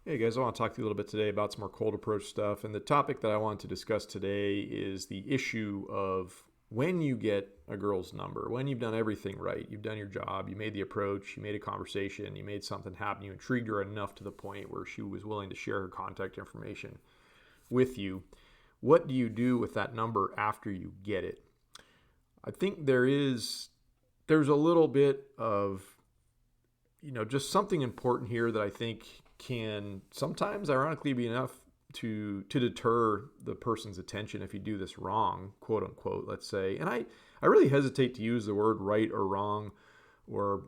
Hey guys, I want to talk to you a little bit today about some more cold approach stuff. And the topic that I want to discuss today is the issue of when you get a girl's number, when you've done everything right, you've done your job, you made the approach, you made a conversation, you made something happen, you intrigued her enough to the point where she was willing to share her contact information with you. What do you do with that number after you get it? I think there's a little bit of just something important here that I think can sometimes ironically be enough to deter the person's attention if you do this wrong, quote unquote, let's say. And I really hesitate to use the word right or wrong or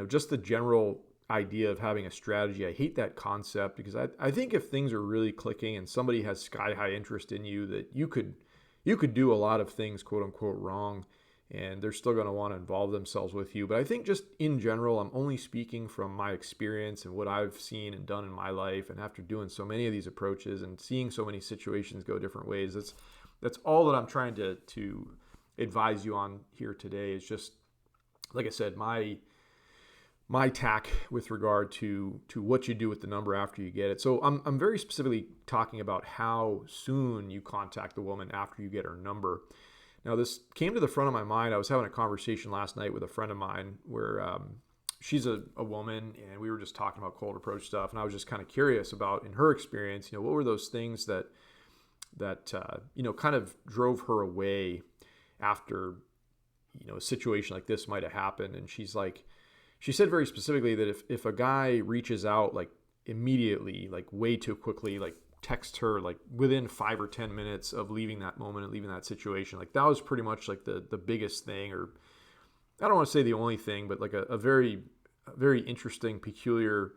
just the general idea of having a strategy. I hate that concept because I think if things are really clicking and somebody has sky high interest in you, that you could do a lot of things, quote unquote, wrong, and they're still going to want to involve themselves with you. But I think just in general, I'm only speaking from my experience and what I've seen and done in my life. And after doing so many of these approaches and seeing so many situations go different ways, that's all that I'm trying to advise you on here today. Is just, like I said, my tack with regard to what you do with the number after you get it. So I'm very specifically talking about how soon you contact the woman after you get her number. Now, this came to the front of my mind. I was having a conversation last night with a friend of mine where she's a woman, and we were just talking about cold approach stuff. And I was just kind of curious about, in her experience, what were those things that kind of drove her away after, a situation like this might have happened. And she said very specifically that if a guy reaches out like immediately, like way too quickly, like text her like within 5 or 10 minutes of leaving that moment and leaving that situation, like that was pretty much like the biggest thing, or I don't want to say the only thing, but like a very interesting, peculiar,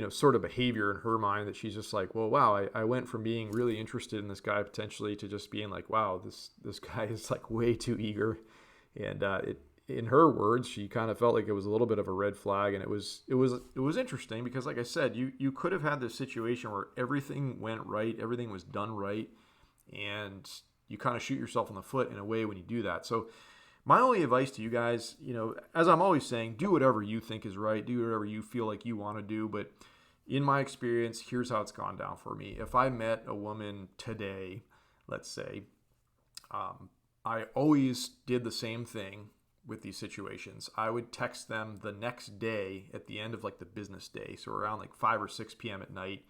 sort of behavior in her mind, that she's just like, well, wow, I went from being really interested in this guy potentially to just being like, wow, this guy is like way too eager. And in her words, she kind of felt like it was a little bit of a red flag. And it was interesting because, like I said, you could have had this situation where everything went right, everything was done right, and you kind of shoot yourself in the foot in a way when you do that. So my only advice to you guys, as I'm always saying, do whatever you think is right, do whatever you feel like you want to do. But in my experience, here's how it's gone down for me. If I met a woman today, let's say, I always did the same thing with these situations. I would text them the next day at the end of like the business day, so around like 5 or 6 p.m. at night.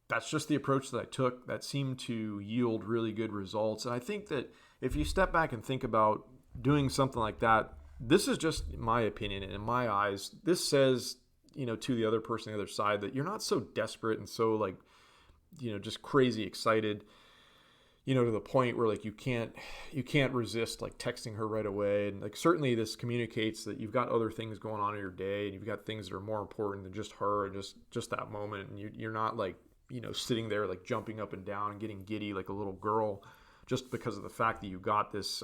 That's just the approach that I took. That seemed to yield really good results. And I think that if you step back and think about doing something like that, this is just my opinion, and in my eyes, this says, to the other person on the other side, that you're not so desperate and so like, just crazy excited, to the point where like you can't resist like texting her right away. And like certainly this communicates that you've got other things going on in your day, and you've got things that are more important than just her and just that moment. And you're not like, sitting there like jumping up and down and getting giddy like a little girl just because of the fact that you got this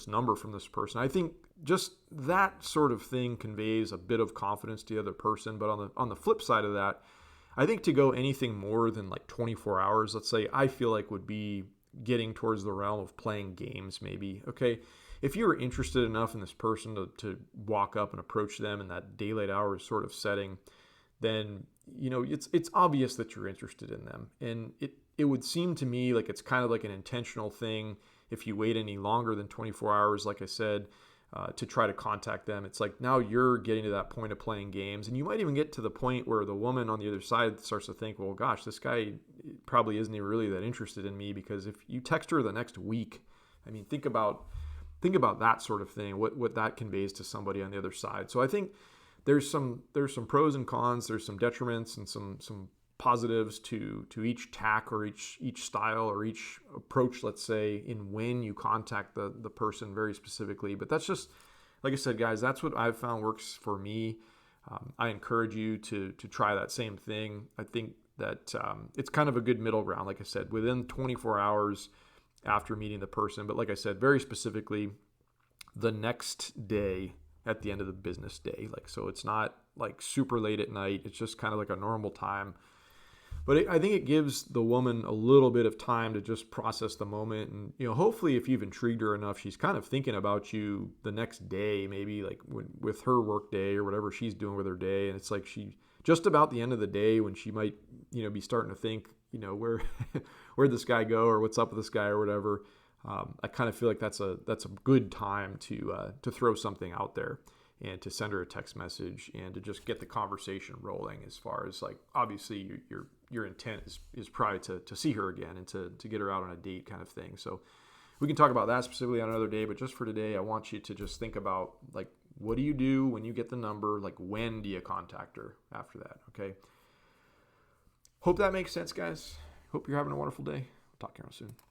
number from this person. I think just that sort of thing conveys a bit of confidence to the other person. But on the flip side of that, I think to go anything more than like 24 hours, let's say, I feel like would be getting towards the realm of playing games maybe. Okay, if you were interested enough in this person to walk up and approach them in that daylight hours sort of setting, then it's obvious that you're interested in them. And it would seem to me like it's kind of like an intentional thing. If you wait any longer than 24 hours, like I said, to try to contact them, it's like now you're getting to that point of playing games. And you might even get to the point where the woman on the other side starts to think, well, gosh, this guy probably isn't even really that interested in me, because if you text her the next week, I mean, think about that sort of thing, what that conveys to somebody on the other side. So I think there's some pros and cons, there's some detriments and some positives to each tack or each style or each approach, let's say, in when you contact the person very specifically. But that's just, like I said, guys, that's what I've found works for me. I encourage you to try that same thing. I think that it's kind of a good middle ground, like I said, within 24 hours after meeting the person. But like I said, very specifically, the next day at the end of the business day. Like, so it's not like super late at night. It's just kind of like a normal time But I think it gives the woman a little bit of time to just process the moment. And, hopefully if you've intrigued her enough, she's kind of thinking about you the next day, maybe like with her work day or whatever she's doing with her day. And it's like she just about the end of the day when she might, be starting to think, where, where'd this guy go or what's up with this guy or whatever. I kind of feel like that's a good time to throw something out there and to send her a text message and to just get the conversation rolling, as far as like, obviously your intent is probably to see her again and to get her out on a date kind of thing. So we can talk about that specifically on another day, but just for today, I want you to just think about, like, what do you do when you get the number? Like, when do you contact her after that? Okay. Hope that makes sense, guys. Hope you're having a wonderful day. Talk to you soon.